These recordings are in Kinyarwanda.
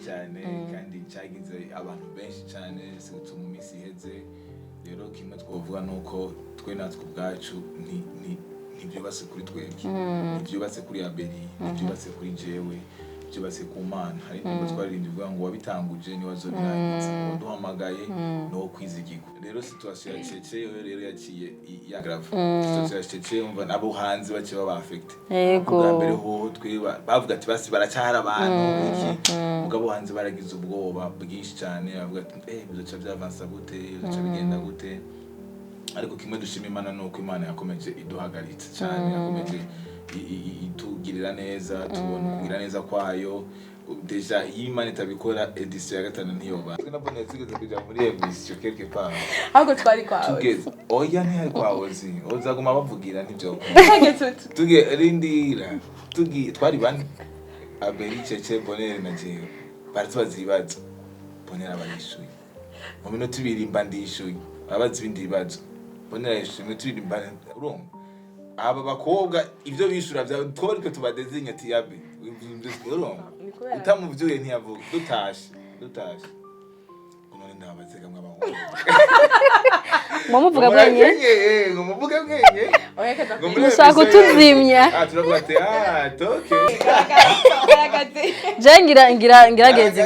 cyane kandi cyagize abantu benshi cyane se mu minsi iheze rero kimwe twavuga nuko twe natwe ubwacu ntibyubatse kuri twebwe ntibyubatse kuri Abelie ntibyubatse kuri jewe byubatse ku Mana hari n'ubwo twaririmbye uvuga ngo wabitanguje ni wazobirangiza waduhamagaye no kwizigirwa rero situation ya Cece rero yaciye ya grave situation ya Cece umva nabo hanze bace baba affect yego mbere ho twiba bavuga ati basi baracyahara abantu iki mugabo hanze baragize ubwoba bwinshi cyane bavuga ati bizoca byavansa gute bizoca bigenda gute ariko kimwe dushima Imana nuko Imana yakomeje iduhagaritse cyane yakomeje itugirira neza tubona kugira neza kwayo deja Imana itabikora edition ya 5 ntiyoba nabone zigeze kujya muri edition quelque part ahubwo twari kwawe tugeze oya ntihari kwawe zi uzaguma bavugira nibyo tuge rindira twari bane Abelie Cece Bonheur na jewe bari tubazibaza Bonheur abayishuye mu minota 2 mba ndishuye abazi ibindi bibazo Bonheur yishuye mu 2 mba urumva aba bakobwa ivyo bishura bya tworike tubadezinye ati yabe utamuvyuye ntiyavuga dutashe none ndabazega mw'abahungu muvuga bwenye muvuga bwenye mushaka kutuzimya turavuga ati toke ngirageze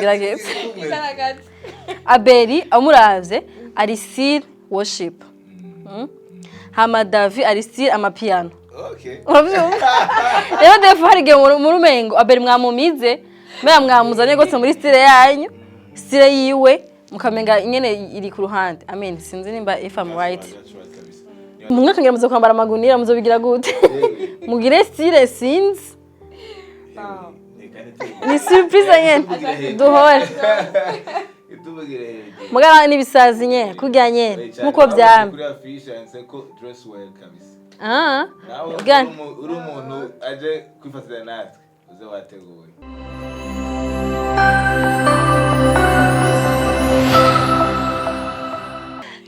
Abelie amuravye ari still worship hama Davy ari still amapiano okay rero defu harige mu rumengo Abelie mwamumize mwamuzanye gose muri style yanyu style yiwe mukamenga nyene iri ku ruhande amen sinzi nimba if I'm right mumwe kangira muzo kwambara magunira muzo bigira gute mugire style sinzi ni surprise nyene duhora mugara nibisazi nye kurya nye nkuko byamye kuri afisha nseko dress well kabisa uri umuntu aje kwifatira natwe uze wateguye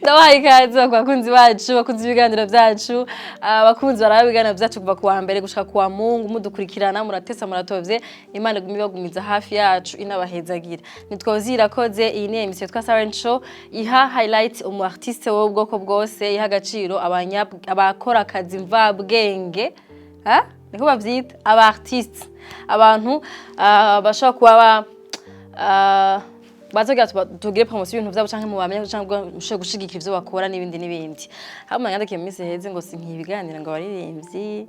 ndabaye ikaze bakunzi bacu bakunzi ibiganiro byacu abakunzi baraba ibiganiro byacu kuva kuwa mbere gushaka kuwa Mungu mudukurikirana muratesa muratovye Imana igumi bagumiza hafi yacu inabahezagira nitwozira koze iyi ni emission twa Silent Show iha highlight umu artiste wo bwoko bwose iha agaciro abakora akazi mvabwenge niko bavyita aba artiste abantu bashaka kuba bazogira tugire promotion ibintu byabo canke mu bamenye cyangwa mushe gushigikira ivyo bakora n'ibindi hamwe ngandike mu minsi heze ngo sinkibiganira ngo baririmbyi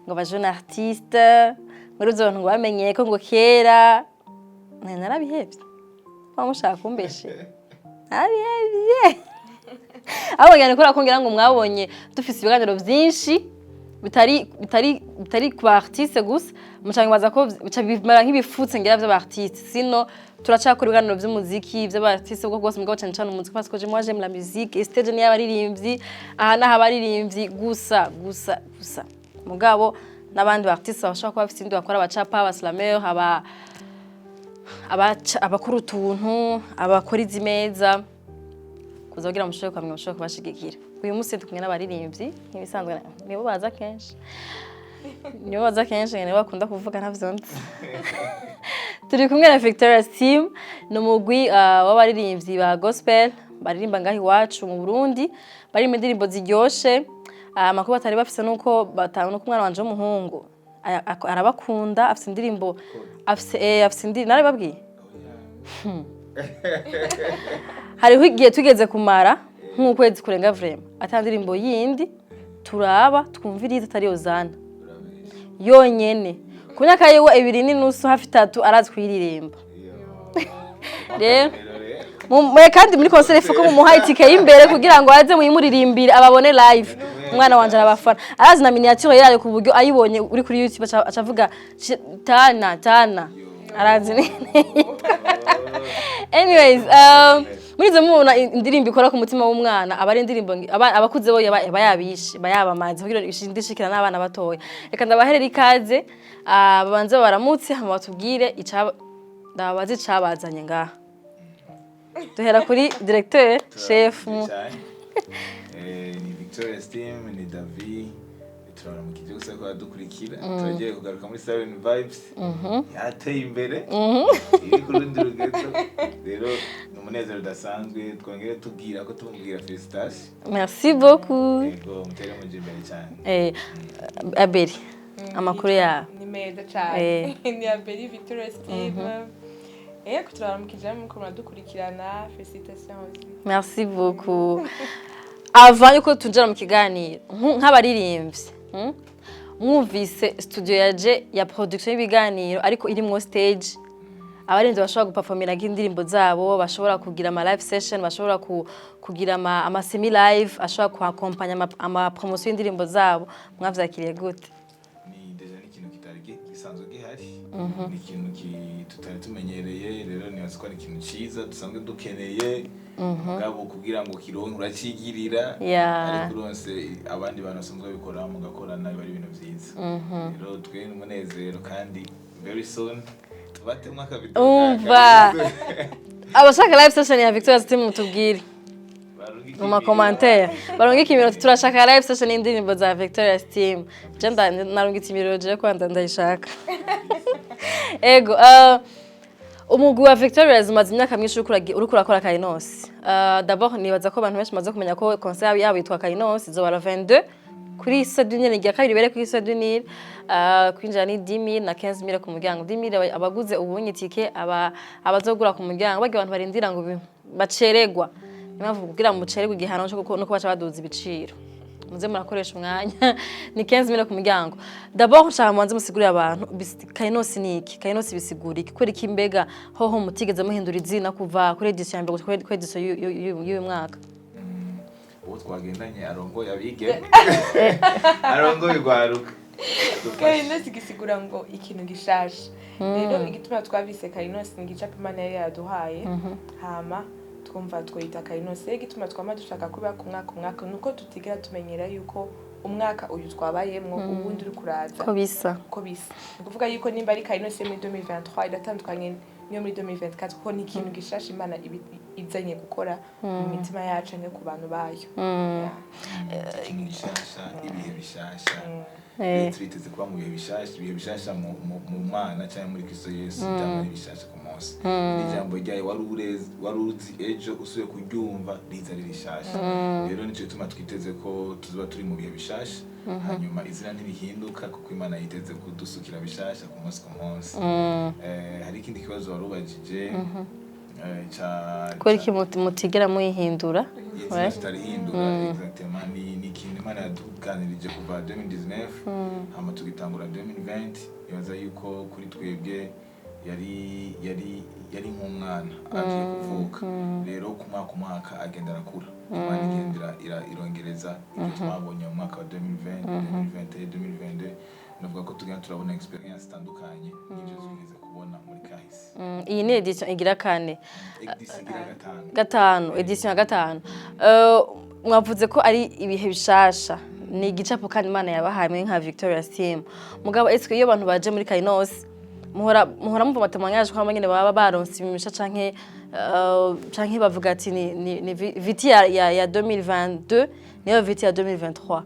ngo ba jeune artiste muri zo bantu ngo bamenye ko ngo kera narabihebye bamushaka kumbeshe abihebye abo ngene kora kongira ngo mwabonye dufise ibiganiro byinshi bitari ku artiste gusa mucange baza ko bimara nk'ibifutse ngira by'aba artiste sino turacakora ibiganiro by'umuziki by'abartiste bwo bwose mugabo cyane cyane umuziki parce que moi j'aime la musique et stage ni abaririmbyi aha naha abaririmbyi gusa mugabo n'abandi artiste bashaka kuba bafite indi bakora abacapa abaslameur abakora utuntu abakora izimeza kuzagira mushoye kwamwe mushoye kubashigikira uyu munsi tukumwe n'abaririmbyi n'ibisanzwe nibo baza kenshi ngene bakunda kuvuga ntavyonze turi kumwe na Victoria's team no mugwi w'abaririmbyi ba gospel baririmba ngahi wacu mu Burundi bari mu ndirimbo ziryoshe amakuru batari bafise nuko batanu ko umwana wanje w'umuhungu arabakunda afise indirimbo afise nari babwiye hariho igihe tugeze kumara nk'ukwezi kurenga vraiment atandirimbo yindi turaba twumviriza atari yozana yonyene ku myaka yiwe 2.5 hafi 3 arazi kwiririmba rero kandi muri concert ko mumuha itike y'imbere kugira ngo aze muyimuririmbire ababone live umwana wanje arabafana arazi na miniature yayo ku buryo ayibonye uri kuri YouTube acavuga tana arazi anyways muri zo mubona indirimbo ikora ku mutima w'umwana abari indirimbo abakuze bo bayabishe bayabamaze kugira ishindishikira n'abana batoya reka ndabaherera ikaze babanze baramutse hama batubwire ndabazi cabazanye ngaha duhera kuri directeur chef ni Victoria's team ni Davy turaramukije gusa ko badukurikira turagiye kugaruka muri Silent Vibes yateye imbere iri ku rundi rugendo rero ni umunezero udasanzwe twongere tubwira ko tumubwira felicitation merci beaucoup yego mutere muje imbere cyane Abelie amakuru yawe ni meza cyane ni Abelie Victoria's team turaramukije muko muradukurikirana felicitation merci beaucoup avant yuko tunjira mu kiganiro nk'abaririmbyi mwumvise studio yaje ya production y'ibiganiro ariko irimwo stage abarinzi bashobora guperformira indirimbo zabo bashobora kugira ama live session bashobora kugira ama semi live ashobora kuakompanya ama promotion y'indirimbo zabo mwavyakiriye gute ni deja n'ikintu kitari gisanzwe gihari ni ikintu tutari tumenyereye rero ni ko ari ikintu ciza dusanzwe dukeneye mugabo kugira ngo kironke uracigirira ariko ronse abandi bantu basanzwe babikora mugakorana bari ibintu vyiza rero twe n'umunezero kandi very soon tubatemwa kabito umva abashaka live session ya Victoria's team mutubwire mu commentaire baronga ikimiro turashaka live session y'indirimbo za Victoria's team je narunga ikimiro je kwanda ndayishaka ego umugwi wa Victoria's umaze imyaka myinshi uri kurakora Kainos d'abord nibaza ko abantu benshi maze kumenya ko concert yabo yitwa Kainos izobara 22 kuri Sadunire ngiye kabiri bere kuri Sadunire kwinjira ni 10000 na 15000 ku muryango 10000 abaguze ubunye tike abazogura ku muryango bagi abantu barindira ngo baceregwa impamvu kugira mu mucererwa igihano cyo nuko baca baduza ibiciro muze murakoresha umwanya ni 15000 ku muryango d'abord nshaka mwanze musigurira abantu Kainos ni iki Kainos bisigura iki kuri kimbega hoho mutigeze muhindura izina kuva kuri edition ya mbere kuri edition y'uyu mwaka uwo twagendanye arongo yabige arongo igwaruka Kainos gisigura ngo ikintu gishashe rero igituma twabise Kainos ngicape Imana yari yaduhaye hama twumva twita Kainos igituma twama dushaka kuba ku mwaka nuko tutigera tumenyera yuko umwaka uyu twabayemwo ubundi uri kuraza ko bisa kuvuga yuko nimba ari Kainos muri 2023 idatandukanye niyo muri 2024 ko ni ikintu gishasha Imana izanye gukora mu mitima yacu no ku bantu bayo ikintu gishasha ibihe bishasha twiteze kuba mu bihe bishasha mu Mana cyangwa muri Kristo Yesu cyangwa ibishasha ku munsi ijambo ryayo waruzi ejo usuye kuryumva riza rishasha rero nicyo tuma twiteze ko tuzoba turi mu bihe bishasha hanyuma izina ntibihinduka kuko Imana yiteze kudusukira bishasha ku munsi hari ikindi kibazo warubajije kuri iki mutigera muyihindura tutarihindura exactement ni ikintu Imana yaduganirije kuva 2019 hama tugitangura 2020 ibaza yuko kuri twebwe yari nk'umwana agiye kuvuka rero ku mwaka agenda arakura Imana igendera irongereza ibyo twabonye mu mwaka wa 2020 2022 navuga ko tugenda turabona experience itandukanye n'ibyo tugeze kubona muri kahise iyi ni edition igira kane edition ya gatanu mwavuze ko ari ibihe bishasha ni igicapo kandi Imana yabahaye nka Victoria's team mugabo eske iyo abantu baje muri Kainos muhora mumva amatemanyaje kwa nyine baba baronse ibimisha canke bavuga ati ni viti ya 2022 niyo viti ya 2023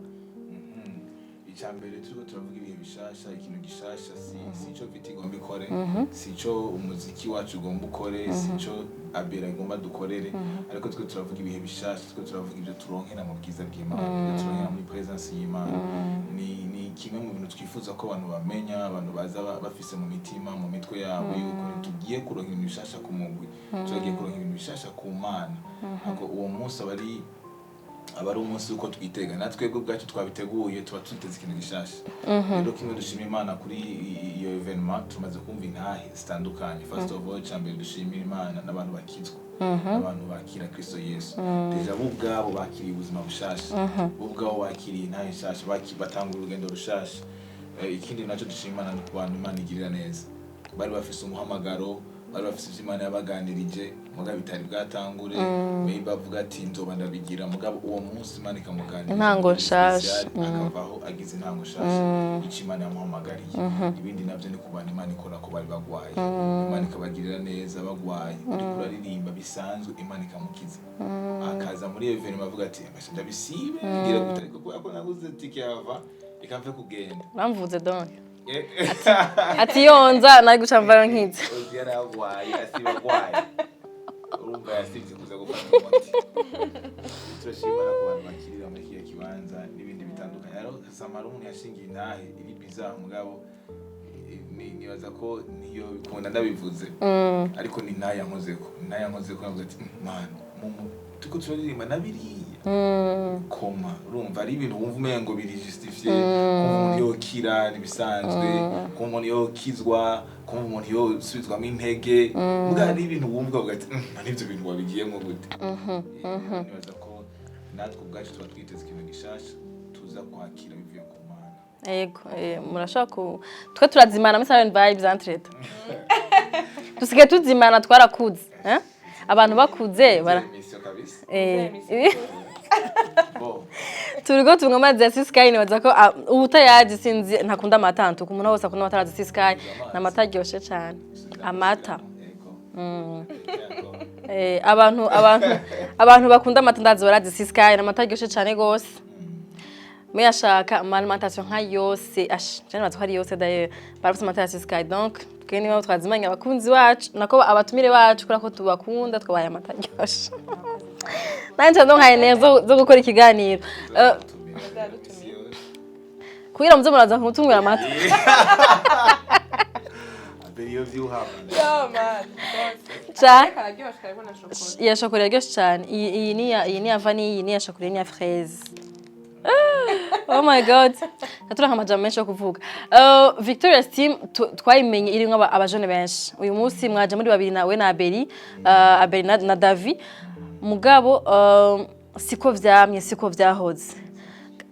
icambere turavuga ibihe bishasha ikintu gishasha sico viti igomba ikore sico umuziki wacu ugomba ukore sico Abelie igomba dukorere ariko twe turavuga ibihe bishasha twe turavuga ibyo turonkera mu bwiza bw'Imana ibyo turonkera muri presence y'Imana ni kimwe mu bintu twifuza ko abantu bamenya abantu baza bafise mu mitima mu mitwe yabo yuko tugiye kuronka ibintu bishasha ku mugwi tugiye kuronka ibintu bishasha ku Mana ako uwo munsi abari umunsi uko twitega natwe ubwacu twabiteguye tuba tuteze ikintu gishasha rero kimwe dushimira Imana kuri iyo evenement tumaze kumva intahe zitandukanye first of all cyambere dushimira Imana n'abantu bakizwa abantu bakira Kristo Yesu deja bo ubwabo bakiriye ubuzima bushasha bo ubwabo bakiriye intahe nshasha batanga urugendo rushasha ikindi nacyo dushimira Imana ku bantu Imana igirira neza bari bafise umuhamagaro bari bafise Imana yabaganirije mugabo bitari bwatangure bavuga ati nzoba ndabigira mugabo uwo munsi Imana ikamuganira intango nshasha akavaho agize intango nshasha icyo Imana yamuhamagariye ibindi navyo ni kubana Imana ikora ko bari bagwaye Imana ikabagirira neza bagwaye uri kuraririmba bisanzwe Imana ikamukiza akaza muri evenement avuga ati ndabisibe ngira gutariko ko naguze tike yava ikapfe kugenda bamvuze donc ati yonza nayo guca mvayo nkize yaragwaye asibagwaye urumva yasivye kuza gufata umuti turashimana ku bantu bakirira muri kiya kibanza n'ibindi bitandukanye rero Samara umuntu yashingiye intahe iri bizarre mugabo nibaza ko niyo bikunda ndabivuze ariko ni nayo yankozeko navuga ati man tuko turaririmba nabiriya koma urumva ari ibintu wumva umengo biri justifie kumva umuntu yokira nibisanzwe kumva umuntu yokizwa kumva umuntu yosubizwamo intege mbwa ari ibintu wumva uvuga ati n'ivyo bintu wabigiyemo gute nibaza ko natwe ubwacu tuba twiteze ikintu gishasha tuza kwakira bivuye ku Mana yego murashaka twe turazimana muri Silent Vibes Entrete dusigaye tuzimana twarakuze abantu bakuze bara turigo tumwe amazi ya Sky nibaza ko ubutayazi sinzi ntakunda amatantu ku muntu wose akunda amata ya Sky n'amata aryoshe cyane amata abantu bakunda amata ndazi barazi Sky n'amata aryoshe cyane gose muyashaka alimentation nka yose je nibaza ko ari yose d'ailleurs barafite amata ya Sky donc kene niba twazimanya abakunzi bacu nako abatumire bacu kura ko tubakunda twabaye amata aryoshe nanje ndo nkaye neza zo gukora ikiganiro kugira muze muraza kumutungura amata Abelie vyuhama cha ya chocolat aryoshe cyane iyi ni ya vanille iyi ni ya chocolat ni ya fraise oh my god natura nk'amajambo menshi yo kuvuga Victoria's team twayimenye irimwo abajone benshi uyu munsi mwaje muri babiri nawe na Abelie na Davy mugabo siko vyamye siko vyahoze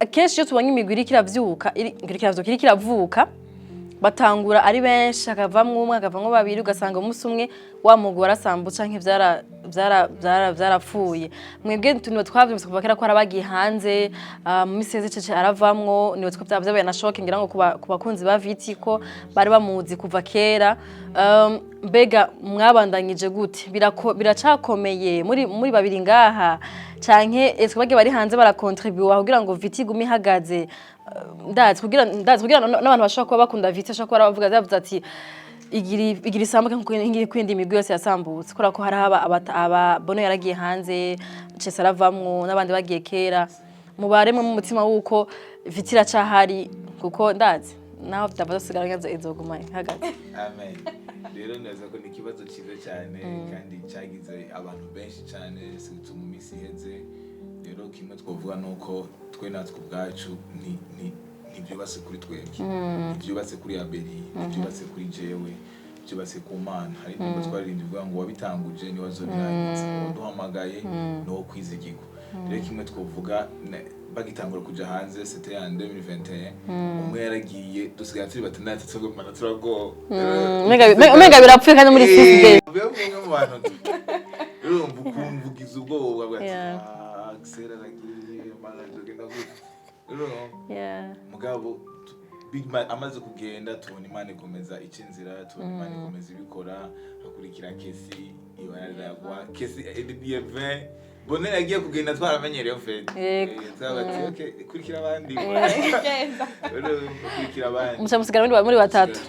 akenshi iyo tubonye imigwi iriko iravuka batangura ari benshi akavamwe umwe akavamwe babiri ugasanga umunsi umwe wa mugora asambuca nke vyarapfuye mwebwe tunwe twavyumvise kuva kera ko arabagiye hanze mu miseze cece aravamwo niwe twavyabaye na shock ngira ngo ku bakunzi ba Viti ko bari bamuzi kuva kera mbega mwabandanyije gute biracakomeye muri babiri ngaha canke eswe bage bari hanze barakontribua kugira ngo Viti gumi hagaze ndazi kugira n'abantu bashaka kuba bakunda Viti ashaka kuba bavuga zavuze ati igiri sambuke nk'ingiri kwindi imigwi yose yasambutse kora ko hari aba bono yaragiye hanze cese aravamwo n'abandi bagiye kera mubaremwe mu mutima wuko Viti iracahari kuko ndazi naho tutavaza sigara nganzo izoguma hagaze amen rero neza ko ni kibazo cyiza cyane kandi cyagize abantu benshi cyane sinzi mu misi iheze rero kimwe twovuga nuko twe natwe ubwacu ntibyubatse kuri twebwe ntibyubatse kuri Abelie ntibyubatse kuri jewe byubatse ku Mana hari nimba twaririnda bivuga ngo wabitanguje ni wazobirangiza waduhamagaye no kwizigirwa rero kimwe twovuga bagitangura kuja hanze c'était en 2021 umwe yaragiye dusigaye turi batandatu tugomana turago mega birapfuye kandi muri 6 days bamwe mu bantu rero mvugiza ubwoba bwa Axel aragiye manager genda mugabo amaze kugenda tubona Imana ikomeza icinzira tubona Imana ikomeza ibikora akurikira kesi ibaragwa kesi edbv bone yagiye kugenda twaramenyereye fete twabati okay kurikira abandi kurikira abandi musamusigara muri batatu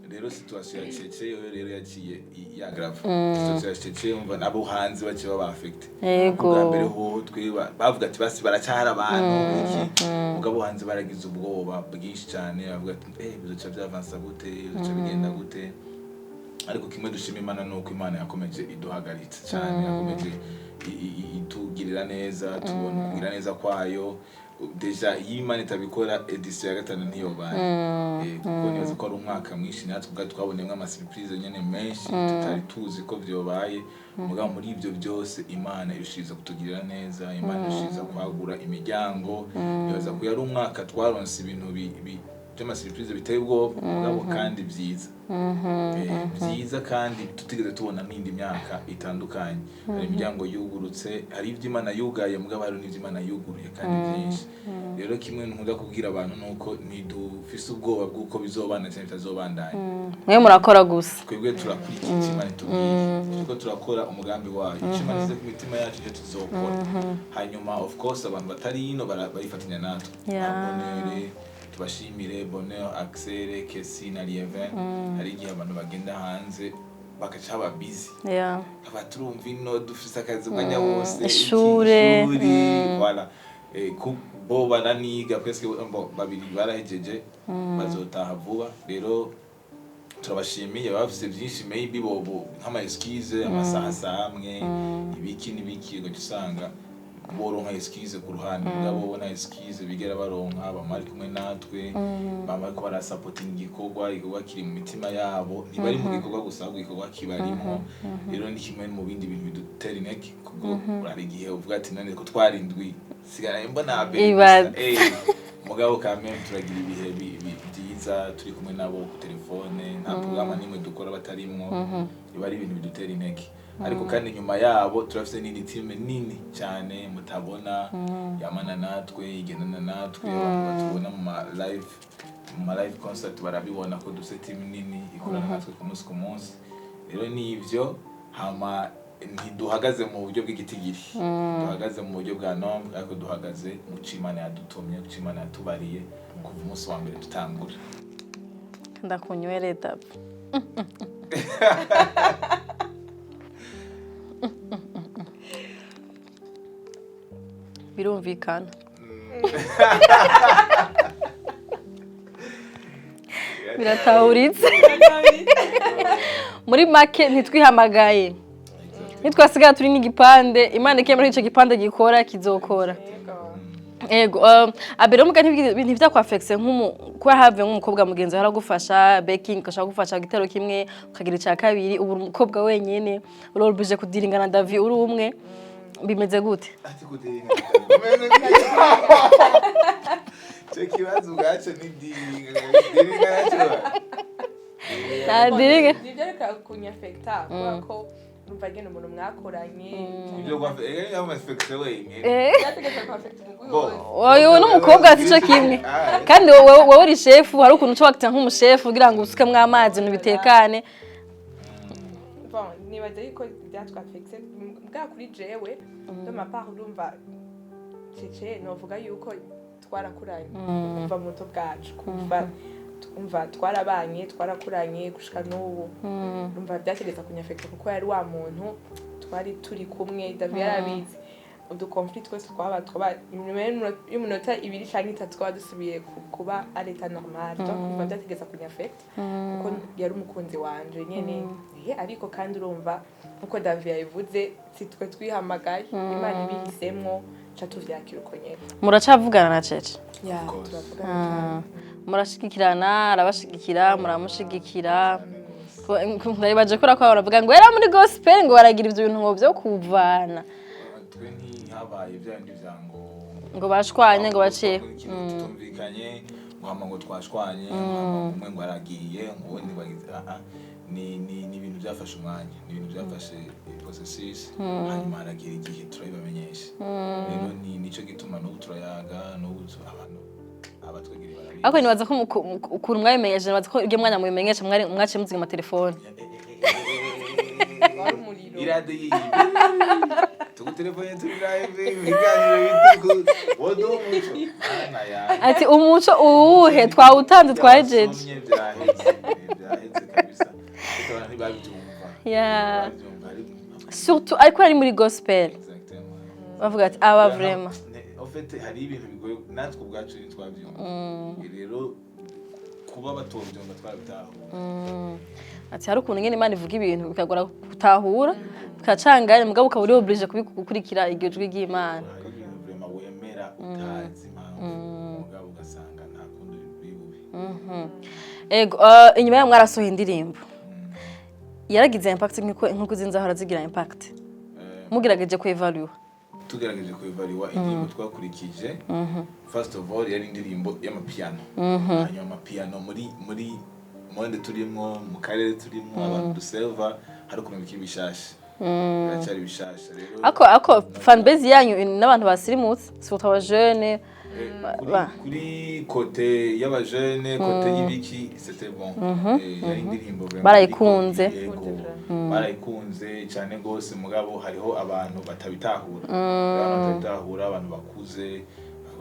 rero situation ya Cece rero yaciye ya grave situation ya Cece umva nabo hanze bace baba affected yego mbere ho twiba bavuga ati basi baracyara abantu iki mugabo hanze baragize ubwoba bwinshi cyane bavuga ati bizoca byavansa gute bizoca bigenda gute ariko kimwe dushima Imana nuko Imana yakomeje iduhagaritse cyane yakomeje itugirira neza tubona kugira neza kwayo deja Imana itabikora edition ya gatanu ntiyobaye kuko nibaza ko ari umwaka mwinshi natwe twabonye ama surprise nyene menshi tutari tuzi ko byobaye mugabo muri ibyo byose Imana irushiza kutugirira neza Imana irushiza kwagura imiryango nibaza ko yari umwaka twaronse ibintu byama surprise biteye ubwoba mugabo kandi byiza byiza kandi tutigeze tubona n'indi myaka itandukanye hari imiryango yugurutse hari ibyo Imana yugaye mugabo hari n'ibyo Imana yuguruye kandi byinshi rero kimwe nkunda kubwira abantu nuko ntidufise ubwoba bw'uko bizobana cyane bitazobandanya mwe murakora gusa twebwe turakurikira Imana itubwiye turiko turakora umugambi wayo icyo imanitse ku mitima yacu icyo tuzokora hanyuma of course abantu batari ino barifatanya natwe abonere tubashimire Bonheur Axel Kesi na Lievin hari igihe abantu bagenda hanze bagaca baba busy abaturumva ino dufise akazi umwanya wose ishure voilà bo baraniga presque babiri barahejeje bazotaha vuba rero turabashimiye bafise byinshi maybe bobo nk'ama excuse amasaha amwe ibiki n'ibiki ngo gisanga boronka excuse ku ruhande ngabo bona excuse bigera baronka bamari kumwe natwe bamari ko bara supporting igikorwa kiri mu mitima yabo ntibari mu gikorwa gusa ahubwo igikorwa kibarimo rero ni kimwe mu bindi bintu bidutera intege kuko urari igihe uvuga ati none ko twarindwi sigara mbona Abelie mugabo kamwe turagira ibihe byiza turi kumwe nabo ku telefone nta programa nimwe dukora batarimwo biba ari ibintu bidutera intege ariko kandi nyuma yabo turafite n'indi team nini cyane mutabona yamana natwe igendana natwe abantu batubona mu live concert barabibona ko dufite team nini ikorana natwe ku munsi rero nivyo hama ntiduhagaze mu buryo bw'igitigiri duhagaze mu buryo bwa nombre ariko duhagaze mu cimana yadutumye cimana yatubariye kuva umunsi wa mbere tutangura ndakunywere Davy birumvikana biratahuritse muri make ntitwihamagaye nitwasigara turi n'igipande imana ikemera ico gipande gikora kizokora ego Abelie muga ntivyakwafexe kuba have nk'umukobwa mugenzi haragufasha baking kashaka gufasha gitero kimwe ukagira ica kabiri ubu umukobwa wenyene urobuje kudiringana Davy uri umwe bimeze gute ati kudiringana cyo kibazo gace ni diringana cyo nivyo reka kunyafecta kuko numva ngene umuntu mwakoranye ibyo gwa affecte wenyine yategeka ko affecte oyo n'umukobwa ati cyo kimwe kandi wowe uri chef hari ukuntu cyo wakita nk'umuchef kugira ngo usuke mw'amazi nubitekane bon nibaza yuko byatwa affecte bwa kuri jewe de ma part urumva cece novuga yuko twarakuranye umva mu to bwacu umva twarabanye twarakuranye gushika n'ubu umva byategeka kunyafecta kuko yari wa muntu twari turi kumwe Davy yarabizi udu conflict twese twaba y'umunota 2 canke 3 twaba dusubiye kuba à l'état normal donc umva byategeka kunyafecta kuko yari umukunzi wanje nyene ariko kandi urumva uko Davy yabivuze sitwe twihamagaye imana ibihisemwo cha tuvyakira uko nyene muracavugana na cece turavugana murashigikirana arabashigikira muramushigikira ndayibaje kora kwa baravuga ngo era muri gospel ngo baragira ivyo bintu ngo byo kuvana twe ntihabaye byandi byango ngo bashwanye ngo baciye tumvikanye ngo twashwanye umwe ngo aragiye ngo ni bagize ni ibintu byafashe umwanya ni ibintu byafashe processes hanyuma aragira igihe turabibamenyesha rero nico gituma no turayaga no abantu abatwegereye barabizi ako nibaza ko ukuntu mwabimenyeje nibaza ko ibyo mwanya mubimenyesha mwaciye muziga ama telefone irade tugutelefone turi live ibiganiro bituko wodo umuco ati umuco uwuhe twawutanze twajeje byaheze kabisa bitona ntibabyumva surtout ariko ari muri gospel bavuga ati aba vraiment en fait hari ibintu bigoye natwe ubwacu ntitwabyumva rero kuba batobyumva twabitaho ati hari ukuntu nyene Imana ivuga ibintu bikagora gutahura bikacanganya mugabo ukaba uri oblige kubikurikira iryo jwi ry'Imana hari ibintu vraiment wemera utazi mugabo ugasanga nta kundi bibubi ego inyuma ya mwarasohoye indirimbo yaragize impact nk'uko zinzahora zigira impact mugerageje ku evaluate tugerageje ku evaluate indirimbo twakurikije first of all yari indirimbo y'amapiano hanyuma amapiano muri monde turimo mu karere turimo abantu duserva hari ukuntu bikiri bishasha biracyari bishasha rero ako fan base yanyu n'abantu basirimutse surtout aba jeune kuri kote y'abajene kote y'ibiki c'était bon yari indirimbo barayikunze barayikunze cyane gose mugabo hariho abantu batabitahura abantu bakuze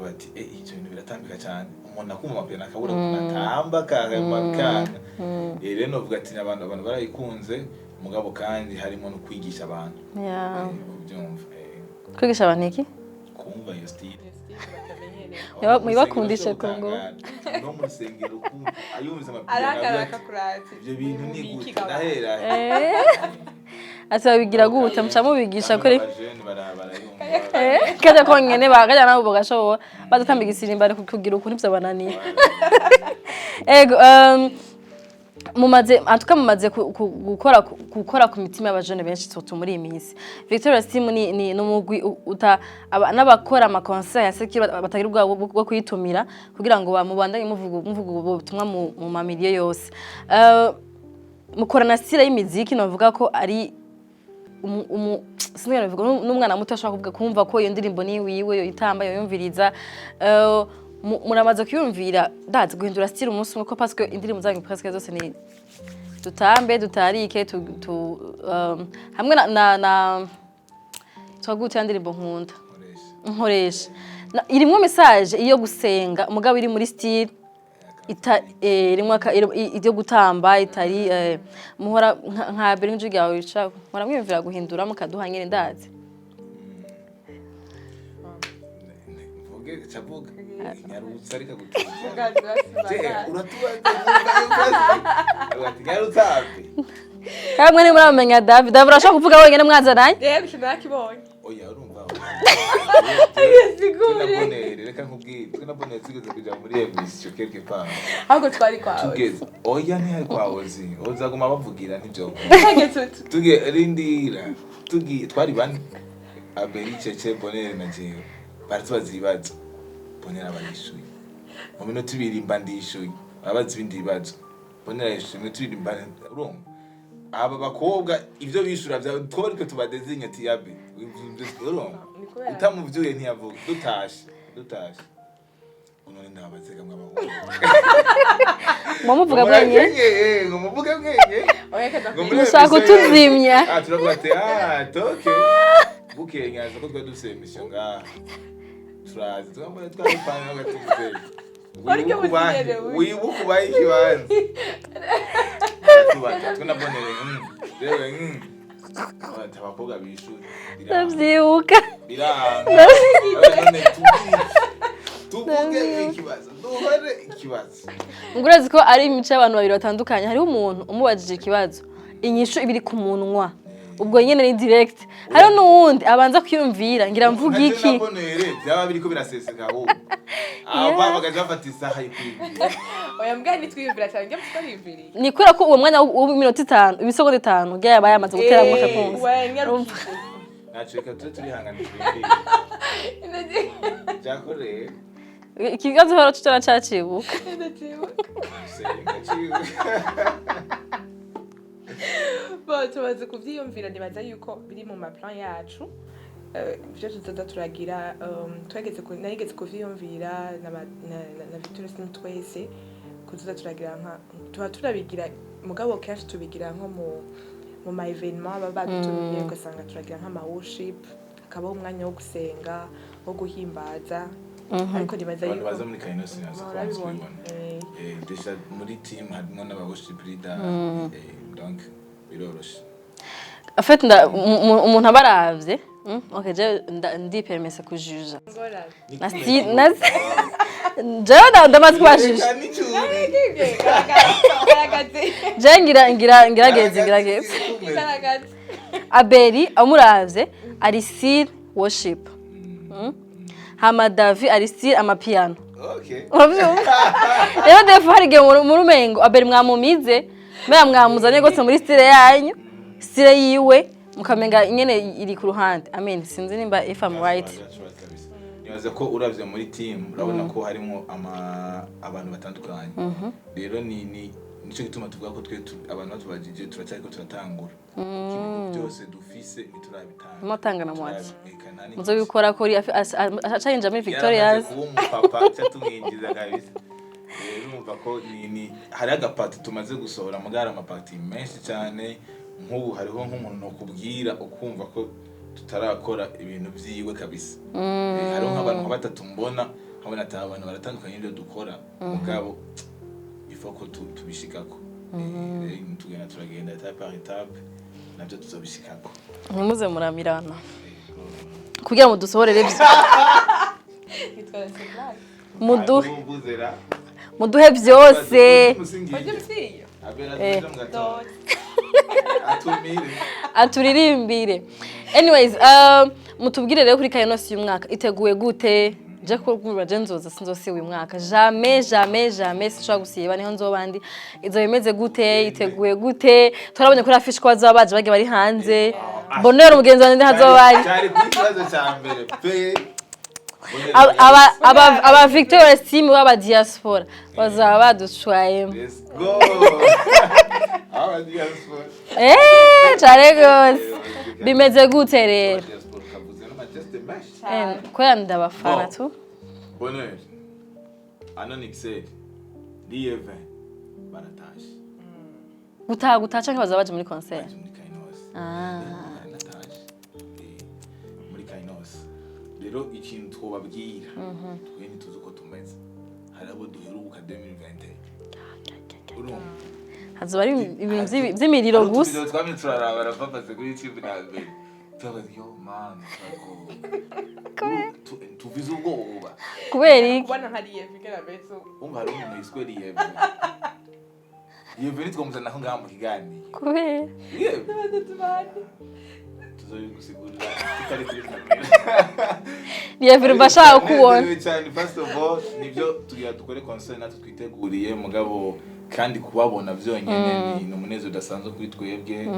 bati icyo bintu biratambika cyane umuntu akumva amapena akabura kunatamba kamakana rero novuga ati abantu barayikunze mugabo kandi harimo no kwigisha abantu kubyumva kwigisha abantu iki kumva iyo style mwibakundishe Kongo no mu rusengero ayumvise amapena ibyo bintu ni gute ndahera ati babigira gute mucamubigisha kuri kaje kongene bakaja nabo bogashobo badatambika isirimba kugira ukuntu ivyo bananiye ego mumaze gukora ku mitima y'abajene benshi soto muri iminsi Victoria Steam ni numugwi n'abakora ama concert ya sekiro batagira ubwabo bwo kuyitumira kugira ngo bamubandanye muvuga ubutumwa mu mamiliye yose mukorana style y'imiziki navuga ko ari sinigera bivuga n'umwana muto ashaka kumva ko iyo ndirimbo ni wiwe yo itamba yo yumviriza muramaze kuyumvira ndazi guhindura style umunsi umwe ko parce que indirimbo zanyu presque zose ni tutambe dutarike hamwe na twaguti indirimbo nkunda nkoresha irimwo message iyo gusenga mugabo iri muri style irimwo ibyo gutamba itari muhora nka Belingi gawe wica mura mwiyumvira guhindura mukaduha nyine ndazi chavuga nyarutsa ariko gutuza kamwe ni muramenya Davy urashaka kuvuga wenyine mwazananye rero sinakibonye oya urumva sigure reka nkubwire twinabone tugeze kuja muri emission quelque part ahubwo twari kwawe tugeze oya ni hari kwawe zi uzaguma bavugira nibyo tugeze rindira twari bane Abelie Cheche Bonere na jewe bari tubazibaza Bonera abanyishuye mu minota 2 mba ndishuye abazi ibindi bibazo Bonera yishimwe 2 mba urumva aba bakobwa ivyo bishura bya twariko tubadezinye ati yabe urumva utamuvyuye ntiyavuga dutashe none ndabazega mwabahungu muvuga bwenye muvuga bwenye mushaka kutuzimya turavuga ati toke bukenyaza ko twaduse emission ngaha turazi twambaye twapanga agatuze wibukubaye ikibanza tubaza tunabonere rewe abakobwa bishuye ndavyibuka tuvuge ikibazo duhore ikibazo ngurazi ko ari imico y'abantu babiri batandukanye hariho umuntu umubajije ikibazo inyishu ibiri ku munwa ubwo nyene ni direct hariho n'uwundi abanza kwiyumvira ngira mvuga iki nabonere byaba biriko biraseseka aho aba bagaje bafata isaha y'kwibira oya mbwa ni twiyumvira cyane nge twiyumvira ni kura ko uwo mwanya w'iminota 5 ibisegonda 5 bya yaba yamaze gutera mu kapunzi naceka turihanganije cyakore ikigazo horo tutara cyacibuka tumaze kuvyiyumvira nibaza yuko biri mu maplan yacu ivyo tuzoza turagira narigeze kuvyiyumvira na Victoria Steam twese kuzoza turagira tuba turabigira mugabo kenshi tubigira nko mu ma evenement baba badutumiye ugasanga turagira nk'ama worship akabaho umwanya wo gusenga wo guhimbaza ariko nibaza yuko baza muri Kainos desha muri team harimo n'aba worship leader donc biroroshe afet umuntu abaravye okay je ndi permesse kujuja je ndamaze kwajisha je ngirageze Abelie amuravye ari still worship hama Davy ari still amapiano okay rero defu harige mu rumengo Abelie mwamumize mwamuzanye gose muri style yanyu style yiwe mukamenga nyene iri ku ruhande amen sinzi nimba if I'm right nibaza ko uravye muri team urabona ko harimo abantu batandukanye rero nico gituma tuvuga ko twe abantu batubajije turacyariko turatangura ibintu byose dufise turabifise ntiturabitanga mutangana mwaki muzobikora kuri acayinja muri Victoria's papa cyatumwinjiza kabisa urumva ko ni hari agapati tumaze gusohora mugara amapati menshi cyane nk'ubu hariho nk'umuntu no kubwira ukumva ko tutarakora ibintu byiwe kabisa hariho nk'abantu batatu mbona nkabona ati abantu baratandukanye ibyo dukora mugabo ifoko tubishikako tugenda turagenda etape par etape nabyo tuzobishikako ntimuze muramirana kugira ngo dusohorere muduhe byose aturirimbire anyways mutubwire rero kuri Kainos uyu mwaka iteguye gute je ko kumva nzoza sinzose uyu mwaka jamais sinshobora gusiba niho nzobandi izo bimeze gute iteguye gute turabonye kuri affiche ko bazaba baje bage bari hanze bonero mugenzi wanjye hazobari cyari kwibazo cyambere pe aba Victoria's team w'aba diaspora bazaba badushwaye let's go aba diaspora cyare gose bimeze gute rero kwera ndabafana tu bonheur anonixed lieve baratashe gutaha canke baza baje muri concert muri Kainos natashe muri Kainos rero ikintu twobabwira twe ntituzi uko tumeze hari abo duheruka 2020 urumva hazoba ari ibintu by'imiriro gusa twamye turaraba rapapase kuri YouTube na mbere yo man tuvize ubwoba kubera iki kubona hari yevigera bezo umva hari umuntu yiswe lieve lieve nitwamuzana aho ngaha mu kiganiro kubera lieve tuzoyigusigurira tutari kuri kamera lieve bashaka kubona cyane first of all nibyo tugira dukore concert natwe twiteguriye mugabo kandi kubabona byonyene ni umunezero udasanzwe kuri twebwe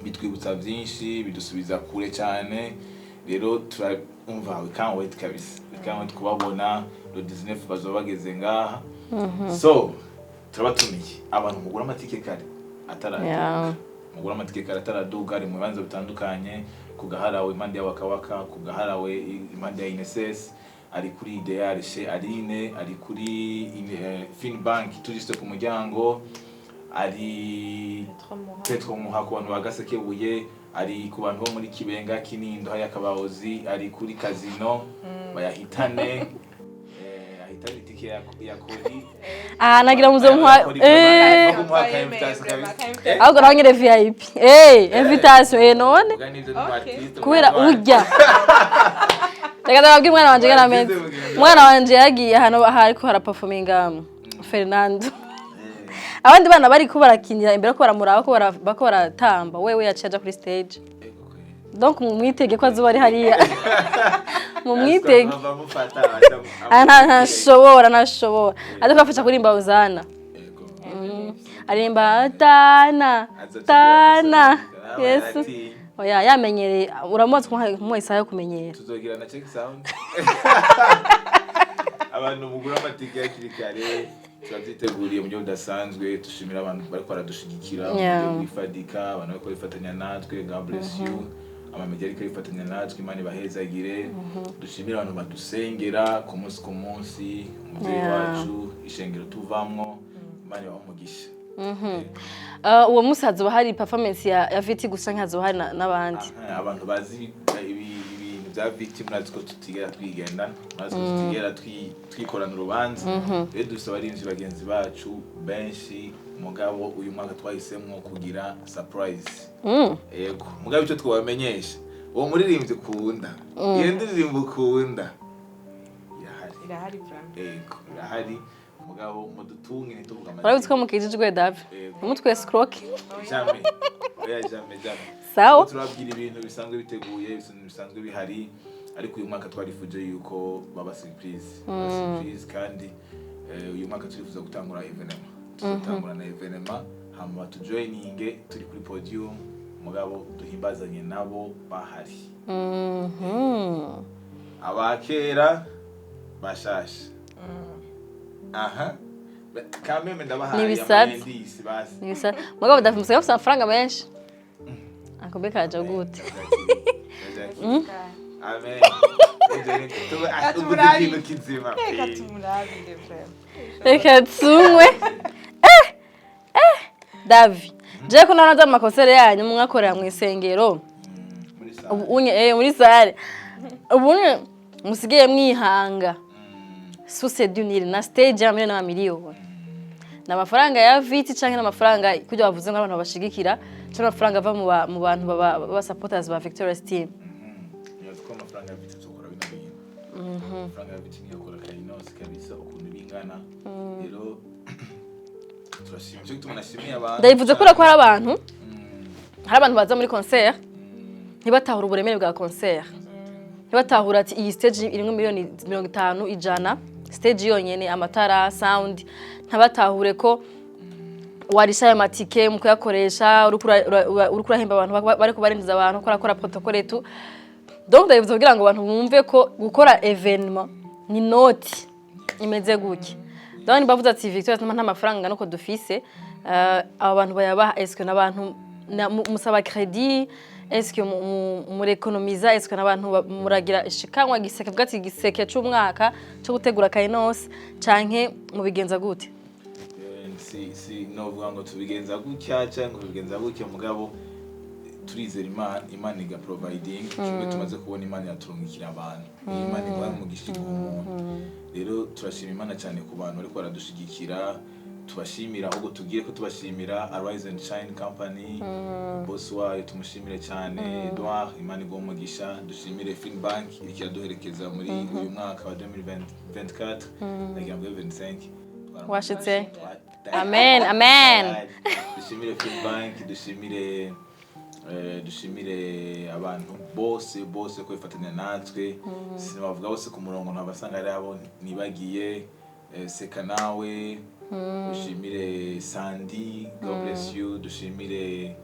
bitwibutsa byinshi bidusubiza kure cyane rero turumva we can't wait kabisa we can't wait kubabona le 19 bazoba bageze ngaha so turabatumiye abantu mugura amatike kare ataraduka mugura amatike kare ataraduka ari mu bibanza bitandukanye kugaharawe impande ya wakawaka kugaharawe impande ya INSS ari kuri Ideal chez Aline ari kuri Finbank tujiste ku muryango ari Petro muha ku bantu bagasekebuye ari ku bantu bo muri Kibenga Kinindo haya kabaozi ari kuri Casino bayahitane ahitane itike ya kuri nagira muze muha ahubwo nangire VIP invitation none kubera urya Tagada mwana wanje garamente mwana wanje yagiye hano hariko haraperforminga Fernando abandi bana bari ko barakinira imbere ko baramuraba ko baratamba wewe yacaja kuri stage donc mumwitege ko azuba ari hariya mumwitege ntashobora ariko afasha kurimba uzana arimba tana Yesu oya yamenyereye uramutse mu isaha yo kumenyera tuzogira na check sound abantu mugura amatike ya kirikare turaziteguriye mu buryo budasanzwe dushimira abantu bari kwaradushigikira mu bifadika abantu bari kwifatanya natwe God bless you amamedia ari kwifatanya natwe Imana ibahezagire dushimira abantu badusengera ku munsi umubyeyi wacu ishengero tuvamwo Imana ibamugisha uwo musaza bahari performance ya Viti gusa nkazo hari nabandi abantu bazi ibintu bya Viti murazi ko tutigera twigenda murazi ko tutigera twikorana urubanza rero dusaba arinzi bagenzi bacu benshi mugabo uyu mwaka twahisemo kugira surprise yego mugabo icyo twabamenyesha uwo muririmbyi ukunda iyo ndirimbo ukunda irahari brand yego irahari mugabo mudutunge nituvuga amazina urabitse ko mukijijwe Davy umutwe scrock jamais sawa turabwira ibintu bisanzwe biteguye bisanzwe bihari ariko uyu mwaka twarifuje yuko baba surprise kandi uyu mwaka turifuza gutangura evenement tutangura na evenement hama tujoininge turi kuri podium mugabo duhimbazanye nabo bahari abakera bashasha aha kameme ndabahaye amendisi basi nibisa mugabo Davy musaba amafaranga menshi akombe kaje gute Amen. Reka tumurabire vrema. reka tumwe Davy je ko nanaza mu makosere yanyu mwakorera mu isengero muri sare ubunye musigiye mwihanga suse dunire na stage ya miliyoni n'amamiliyoni n'amafaranga ya viti canke n'amafaranga kujya bavuze nk'abantu bashigikira cyangwa amafaranga ava mu bantu baba supporters ba Victoria's team amafaranga ya viti tukora bino bintu amafaranga ya viti niyo akora Kainos kabisa ukuntu bingana rero turashimye cyo tumunashimiye abantu ndayivuze ko hari abantu baza muri concert ntibatahura uburemere bwa concert ntibatahura ati iyi stage irimwe miliyoni 50 ijana stage yonyene amatara sound ntabatahure ko warishaye amatike mu kuyakoresha urukura hemba abantu bari kubarindiza abantu kora protocole tu donc ndayivuze kugira ngo abantu bumve ko gukora evenement ni noti imeze guki donc bavuze ati Victoire nta mafaranga nuko dufise abantu bayabaha eske n'abantu musaba credit eske muri economiza eske n'abantu muragira shikanwa giseke bwati giseke cy'umwaka cyo gutegura Kainos canke mu bigenza gute si novuga ngo tubigenza gutya cyangwa tubigenza gutya mugabo turizera Imana iga providing kimwe tumaze kubona Imana yaturungikira abantu Imana igwa mu gishika umuntu rero turashima Imana cyane ku bantu ariko baradushigikira tubashimira ahubwo tugiye ko tubashimira Arise and Shine Company boss wayo tumushimire cyane Edouard Imana igwa mu gisha dushimire Finbank ikiyaduherekeza muri uyu mwaka wa 2024 nagira ngo 25 washitse amen dushimire Finbank dushimire abantu bose ko ifatanya natwe sinabavuga bose ku murongo ntabasanga ari abo nibagiye seka nawe dushimire Sandy God bless you dushimire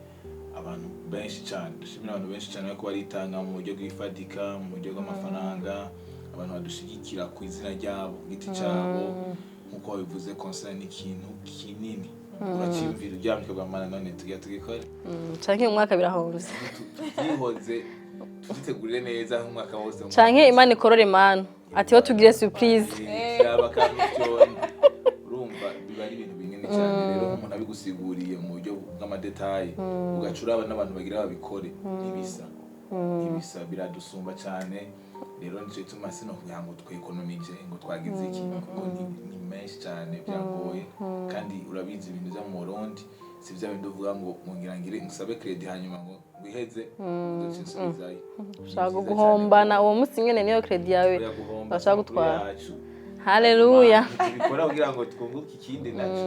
abantu benshi cyane ko baritanga mu buryo bw'ifadika mu buryo bw'amafaranga abantu badushigikira ku izina ryabo giti cyabo nkuko babivuze concern ikintu kinini uracimvira uryamye kwamana none tugikora canke umwaka birahomvye yihoze tuzitegurire neza umwaka wose canke Imana ikorore manu ati ho tugire surprise yaba kamicyo urumva biba ari ibintu binini cyane rero umuntu abigusiguriye mu buryo bw'amadetail ugacura n'abantu bagira babikore ibisa biradusumba cyane rero nico ituma sino kugira ngo twekonomije ngo twagize iki kuko ni menshi cyane byagoye kandi urabizi ibintu bya mu Burundi si bya bindi uvuga ngo ngirangire nsabe credit hanyuma ngo biheze ndacisubizayo ushaka guhombana uwo munsi nyene niyo credit yawe bashaka gutwara haleluya bikora kugira ngo twunguke ikindi naco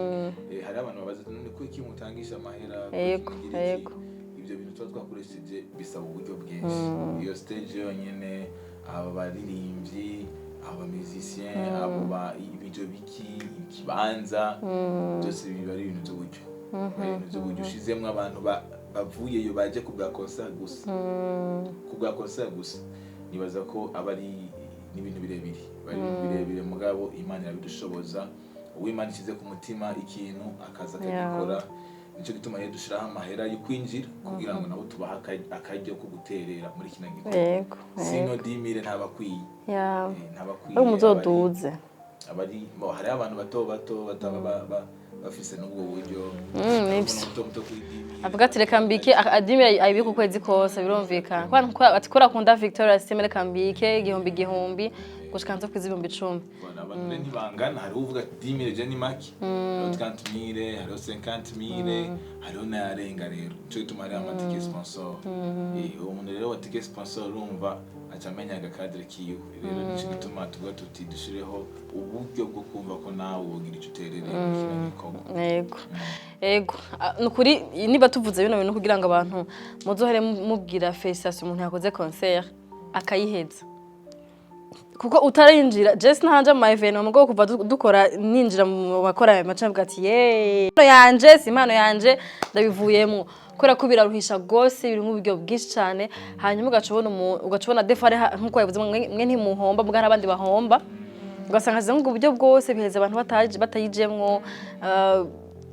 hari abantu babaza none ko iki mutangisha amahera yego ibyo bintu twakoresheje bisaba uburyo bwinshi iyo stage yonyene aba baririmbyi aba musiciens aba ibyo biki ikibanza byose biba ari ibintu by'uburyo ushizemwe abantu bavuyeyo baje kubwa concert gusa nibaza ko abari n'ibintu birebire mugabo Imana yabidushoboza uw'Imana ishize ku mutima ikintu akaza akagikora nico gituma rero dushiraho amahera yo kwinjira kugira ngo nabo tubaha akajya ko guterera muri kina gikorwa sino 10,000 ntabakwiye ntabakwiye umuzoduze abari hari abantu bato bataba bafise n'ubwo buryo avuga ati reka mbike adimira ayibika ukwezi kose birumvikana kwa atikora kunda Victoria's team reka mbike igihumbi gushika nzo kwizibumbi 10 abantu ntibangana hari uvuga 10,000 je ni maki hari 30,000 hari 50,000 hari narenga rero cyo gituma ari amatike sponsor umuntu rero watike sponsor urumva acamenya agakadre kiyo rero nico gituma tuvuga tuti dushireho uburyo bwo kumva ko nawe wogira ico uterereye ego nukuri niba tuvuze bino bintu kugira ngo abantu muzohere mubwira felicitation umuntu yakoze concert akayiheza kuko utarinjira just nahanje mu event mu bwo kuva dukora ninjira mu bakora amacambwa ati yanje simpano yanje ndabivuyemo kora kubira ruhisha gose biri mu buryo bwinshi cyane hanyuma ugacubona defare nkuko yavuze mwe ntimuhomba mugara abandi bahomba ugasanga zize ngo uburyo bwose biheza abantu batayijemwo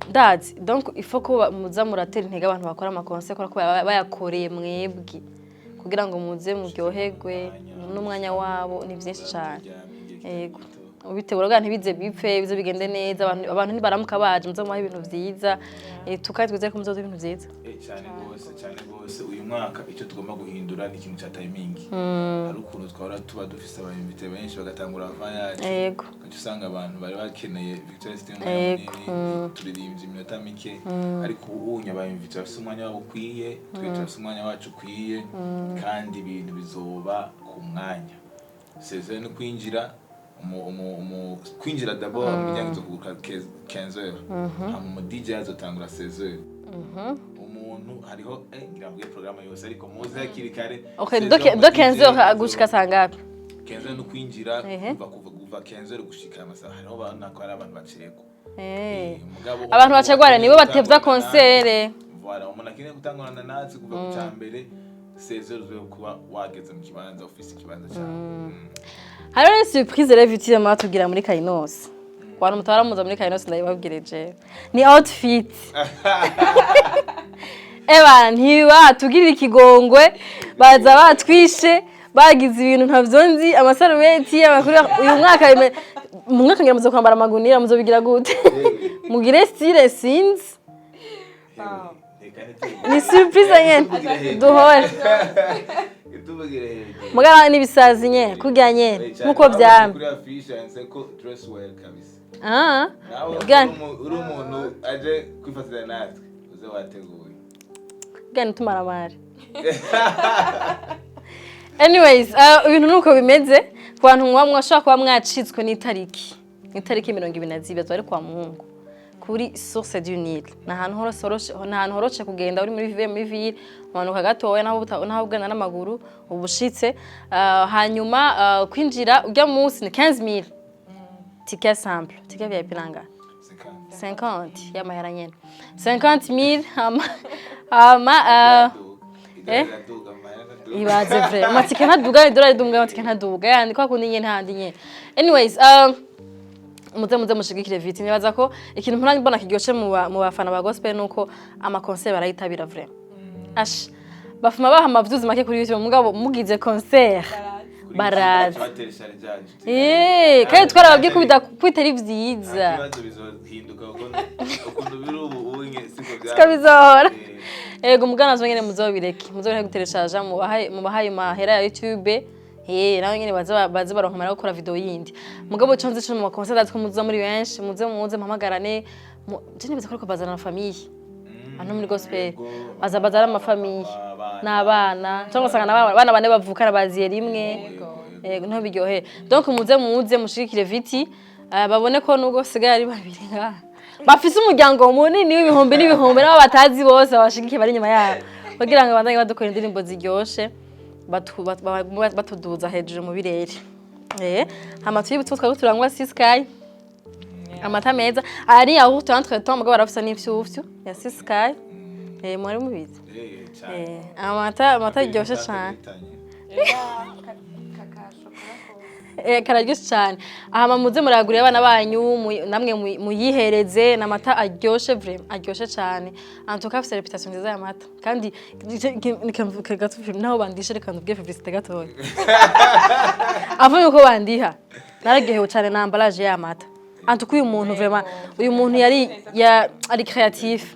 ndazi donc il faut ko muza muratera intege abantu bakora amakonse ko bayakoreye mwebwe kugira ngo muze muryoherwe n'umwanya wabo ni byinshi cyane yego ubitegura kandi ntibize bipfe bize bigende neza abantu nibaramuka baje muze muha ibintu byiza tukaye twizeye ko muzoza ibintu byiza cyane gose uyu mwaka icyo tugomba guhindura ni ikintu cya timing hari ukuntu twahora tuba dufise abayimvite benshi bagatangura avayage yego kandi usanga abantu bari bakeneye Victoria System munini turirimbye iminota mike ariko ubunya abayimvite bafise umwanya wabo ukwiye twe tufise umwanya wacu ukwiye kandi ibintu bizoba ku mwanya seze no kwinjira kwinjira d'abord umuryango zo kuguruka 15h hama DJ azotangura 16h umuntu hariho ngirambuye programme yose ariko muze hakiri kare okay do 15h gushika sangapi 15h no kwinjira kuva 15h gushika amasaha hariho abantu ko ari abantu baceko abantu bacegwara nibo batevza concert voilà umuntu akine gutangurana natse kuva ku cyambere 16h zo kuba wageze mu kibanza office kibanza cyane hariho ni surprise rero vitire mwatubwira muri Kainos abantu mutaramuza muri Kainos ndabibabwireje ni outfit ntibatugirira ikigongwe baza batwishe bagize ibintu ntavyonzi amasarubeti uyu mwaka mu mwaka ngira muzo kwambara amagunira muzobigira gute mugire style sinzi ni surprise nyene duhore mugara nibisazi nye kurya nye nkuko byamye kuri afisha nseko dress wear kabisa uri umuntu aje kwifatira natwe uze wateguye gani tumaramare anyways ibintu nuko bimeze ku bantu mwashaka kuba mwacitswe n'itariki 22 bari kwa muhungu kuri source du Nil nahantu horoshe kugenda uri muri ville amanuka gatoya naho ugana n'amaguru ubushitse hanyuma kwinjira ujya munsi ni 15000 ticket simple ticket VIP nanga 50 y'amahera nyene 50000 ibaze vre amatike ntaduga idolari dumwe amatike ntaduga yandi kwa kundi nyene handi nyene anyways muze mushigikire vite nibaza ko ikintu mpora mbona kiryoshe mu bafana ba gospel nuko ama concert barayitabira vrai bafuma baha amavyuzi make kuri YouTube mugabo mugize concert barazi kandi twarababwiye ko kwitera ivyiza siko bizohora ego mugana zo nyene muzobireke gutereshaja mu bahaye mahera ya YouTube nawe nyene baza baronka mara gukora video yindi mugabo conze cyo mu concert atwo muza muri benshi muze mpamagarane je nibaza ko bazana na famille ano muri gospel bazana ama famille n'abana cyangwa sanga abana bane bavukana baziye rimwe no biryohe donc muze mushikire viti babone ko nubwo sigaye ari babiri nga bafise umuryango munini w'ibihumbi n'ibihumbi n'abo batazi bose abashigike bari nyuma yabo kugira ngo bandanye badukora indirimbo ziryoshe batuduza hejuru mu birere hama twibutse twari turangwa Sky amata meza ari aho entre temps mugabo barafisa n'ifyufyu ya Sky muri mubizi amata ryoshe cyane kararyoshe cyane aha muze muragurira abana banyu namwe muyihereze n'amata aryoshe vraiment aryoshe cyane antuka afite reputation nziza ya mata kandi naho bandishe reka ndubwiye publicité gatoya avuye uko bandiha naragehewe cyane na emballage ya mata antuka uyu muntu vraiment uyu muntu ari creatif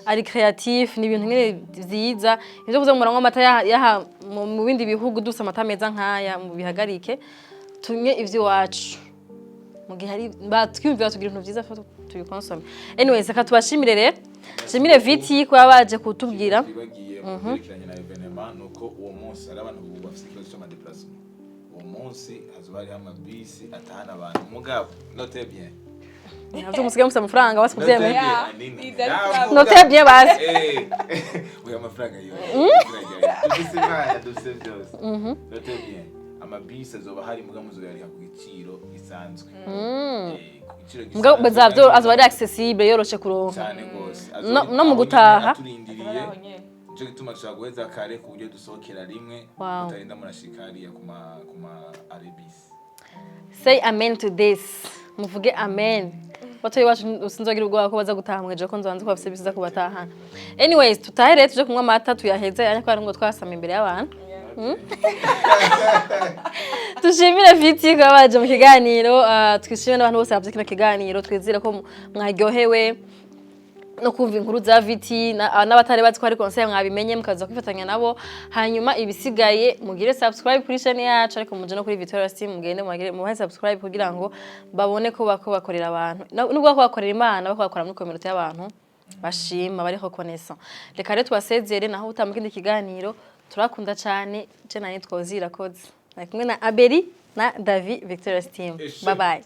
ari creatif ni ibintu ngene vyiza ivyo kuza murangwa amata yaha mu bindi bihugu dusa amata meza nkaya mu bihagarike tunye ivyo wacu mu gihe ari batwimvira tugira ibintu vyiza tubikonsome anyways aka tubashimire rero shimire viti ko yabaje kutubwira bibagiye na evenement nuko uwo munsi ari abantu bafite ikibazo cyo déplacement uwo munsi hazobari hamwe bisi atahana abantu mugabo note bien navyo musiga musa amafaranga basi kuvyemeye note bien basi uya amafaranga yo dufise imana dufise byose note bien amabisi azoba hari muga muzoyariha ku giciro gisanzwe muga bazavyo azobari accessible yoroshe kuronka cyane gose no mu gutaha turindiriye cyo gituma twaguheza kare ku buryo dusohokera rimwe utarinda murashikariya kuma arebisi say amen to this muvuge amen batoyi bacu usinzogira ubwoba ko baza gutaha mweje ko nzanze ko bafise bisiza kubatahana. Anyways tutahe rero tuje kunywa amata tuyaheze anya kwa ngo twasama imbere y'abantu. Tushimire Viti ko baje mu kiganiro twishimye n'abantu bose bavye kino kiganiro twizira ko mwaryohewe no kumva inkuru za Viti n'abatari bazi ko ari concert mwabimenye mukaza kwifatanya nabo hanyuma ibisigaye mugire subscribe kuri channel yacu ariko muje no kuri Victoria Steam mugende muhe subscribe kugira ngo babone ko bakorera abantu nubwo ko bakorera Imana bako bakora muri community y'abantu bashima bari ko connaissant reka rero twasezere naho utamukindi kiganiro turakunda cyane je nani twozira koze ari kumwe na Abelie na Davy Victoria Steam bye bye.